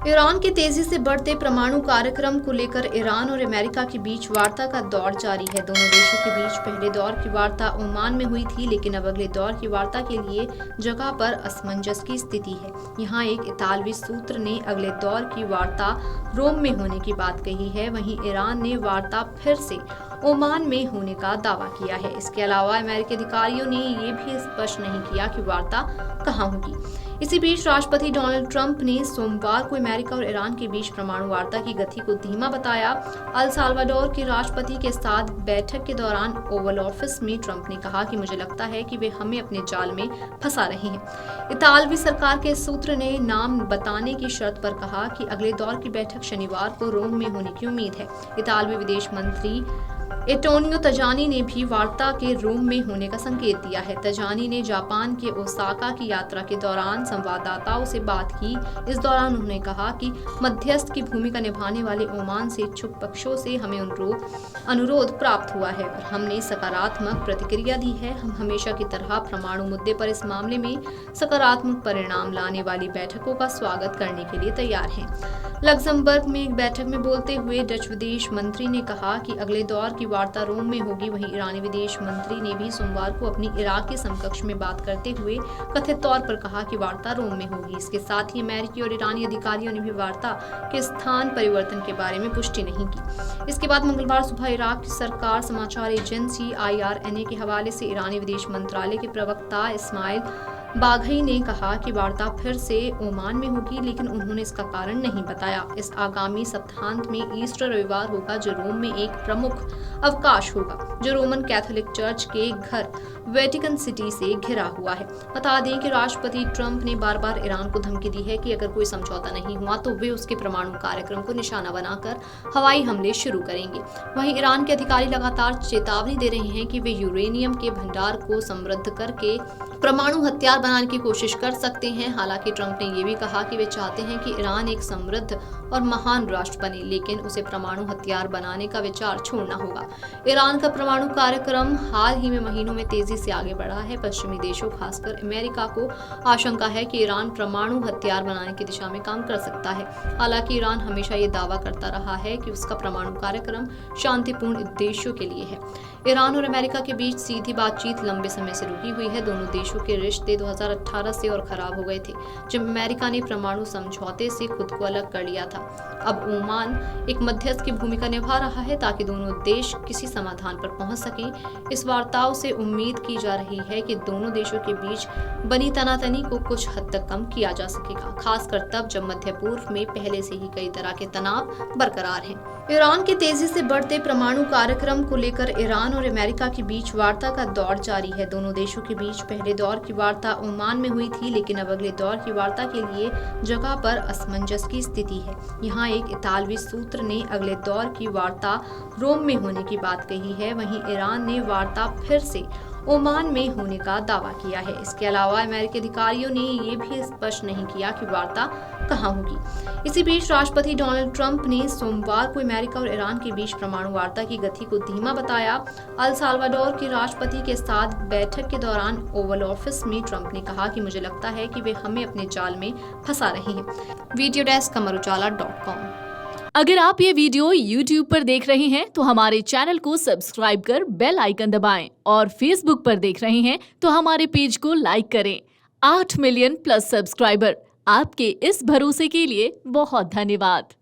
Iran के तेजी से बढ़ते परमाणु कार्यक्रम को लेकर ईरान और अमेरिका के बीच वार्ता का दौर जारी है। दोनों देशों के बीच पहले दौर की वार्ता ओमान में हुई थी, लेकिन अब अगले दौर की वार्ता के लिए जगह पर असमंजस की स्थिति है। यहाँ एक इतालवी सूत्र ने अगले दौर की वार्ता रोम में होने की बात कही है। वहीं ईरान ने वार्ता फिर से ओमान में होने का दावा किया है। इसके अलावा अमेरिकी अधिकारियों ने ये भी स्पष्ट नहीं किया कि वार्ता कहाँ होगी। इसी बीच राष्ट्रपति डोनाल्ड ट्रंप ने सोमवार को अमेरिका और ईरान के बीच परमाणु वार्ता की गति को धीमा बताया। अल साल्वाडोर के राष्ट्रपति के साथ बैठक के दौरान ओवल ऑफिस में ट्रंप ने कहा कि मुझे लगता है कि वे हमें अपने जाल में फंसा रहे हैं। इतालवी सरकार के सूत्र ने नाम बताने की शर्त पर कहा कि अगले दौर की बैठक शनिवार को रोम में होने की उम्मीद है। इतालवी विदेश मंत्री एंटोनियो तजानी ने भी वार्ता के रोम में होने का संकेत दिया है। तजानी ने जापान के ओसाका की यात्रा के दौरान संवाददाताओं से बात की। इस दौरान उन्होंने कहा कि मध्यस्थ की भूमिका निभाने वाले ओमान से इच्छुक पक्षों से हमें अनुरोध प्राप्त हुआ है और हमने सकारात्मक प्रतिक्रिया दी है। हम हमेशा की तरह परमाणु मुद्दे पर इस मामले में सकारात्मक परिणाम लाने वाली बैठकों का स्वागत करने के लिए तैयार हैं। लक्जमबर्ग में एक बैठक में बोलते हुए डच विदेश मंत्री ने कहा कि अगले दौर की वार्ता रोम में होगी। वहीं ईरानी विदेश मंत्री ने भी सोमवार को अपनी इराक के समकक्ष में बात करते हुए कथित तौर पर कहा कि वार्ता रोम में होगी। इसके साथ ही अमेरिकी और ईरानी अधिकारियों ने भी वार्ता के स्थान परिवर्तन के बारे में पुष्टि नहीं की। इसके बाद मंगलवार सुबह इराक की सरकार समाचार एजेंसी IRNA के हवाले से ईरानी विदेश मंत्रालय के प्रवक्ता इस्माइल बाघई ने कहा कि वार्ता फिर से ओमान में होगी, लेकिन उन्होंने इसका कारण नहीं बताया। इस आगामी सप्ताहांत में ईस्टर रविवार होगा, जो रोम में एक प्रमुख अवकाश होगा, जो रोमन कैथोलिक चर्च के घर वेटिकन सिटी से घिरा हुआ है। बता दें कि राष्ट्रपति ट्रंप ने बार बार ईरान को धमकी दी है कि अगर कोई समझौता नहीं हुआ तो वे उसके परमाणु कार्यक्रम को निशाना बनाकर हवाई हमले शुरू करेंगे। वहीं ईरान के अधिकारी लगातार चेतावनी दे रहे हैं कि वे यूरेनियम के भंडार को समृद्ध करके परमाणु हथियार बनाने की कोशिश कर सकते हैं। हालांकि ट्रंप ने यह भी कहा कि वे चाहते हैं कि ईरान एक समृद्ध और महान राष्ट्र बने, लेकिन उसे परमाणु हथियार बनाने का विचार छोड़ना होगा। ईरान का परमाणु कार्यक्रम हाल ही में महीनों में तेजी से आगे बढ़ा है। पश्चिमी देशों, खासकर अमेरिका को आशंका है कि ईरान परमाणु हथियार बनाने की दिशा में काम कर सकता है। हालांकि ईरान हमेशा ये दावा करता रहा है कि उसका परमाणु कार्यक्रम शांतिपूर्ण उद्देश्यों के लिए है। ईरान और अमेरिका के बीच सीधी बातचीत लंबे समय से रुकी हुई है। दोनों देशों के रिश्ते 2018 से और खराब हो गए थे, जब अमेरिका ने परमाणु समझौते से खुद को अलग कर लिया था। अब ओमान एक मध्यस्थ की भूमिका निभा रहा है ताकि दोनों देश किसी समाधान पर पहुंच सकें। इस वार्ताओं से उम्मीद की जा रही है कि दोनों देशों के बीच बनी तनातनी को कुछ हद तक कम किया जा सकेगा, खासकर तब जब मध्य पूर्व में पहले से ही कई तरह के तनाव बरकरार हैं। ईरान के तेजी से बढ़ते परमाणु कार्यक्रम को लेकर ईरान और अमेरिका के बीच वार्ता का दौर जारी है। दोनों देशों के बीच पहले दौर की वार्ता ओमान में हुई थी, लेकिन अब अगले दौर की वार्ता के लिए जगह पर असमंजस की स्थिति है। यहाँ एक इतालवी सूत्र ने अगले दौर की वार्ता रोम में होने की बात कही है। वहीं ईरान ने वार्ता फिर से ओमान में होने का दावा किया है। इसके अलावा अमेरिकी अधिकारियों ने ये भी स्पष्ट नहीं किया कि वार्ता कहाँ होगी। इसी बीच राष्ट्रपति डोनाल्ड ट्रंप ने सोमवार को अमेरिका और ईरान के बीच परमाणु वार्ता की गति को धीमा बताया। अल साल्वाडोर के राष्ट्रपति के साथ बैठक के दौरान ओवल ऑफिस में ट्रंप ने कहा कि मुझे लगता है कि वे हमें अपने जाल में फंसा रहे हैं। Video desk amarujala.com। अगर आप ये वीडियो YouTube पर देख रहे हैं तो हमारे चैनल को सब्सक्राइब कर बेल आइकन दबाएं और Facebook पर देख रहे हैं तो हमारे पेज को लाइक करें। 8 मिलियन प्लस सब्सक्राइबर, आपके इस भरोसे के लिए बहुत धन्यवाद।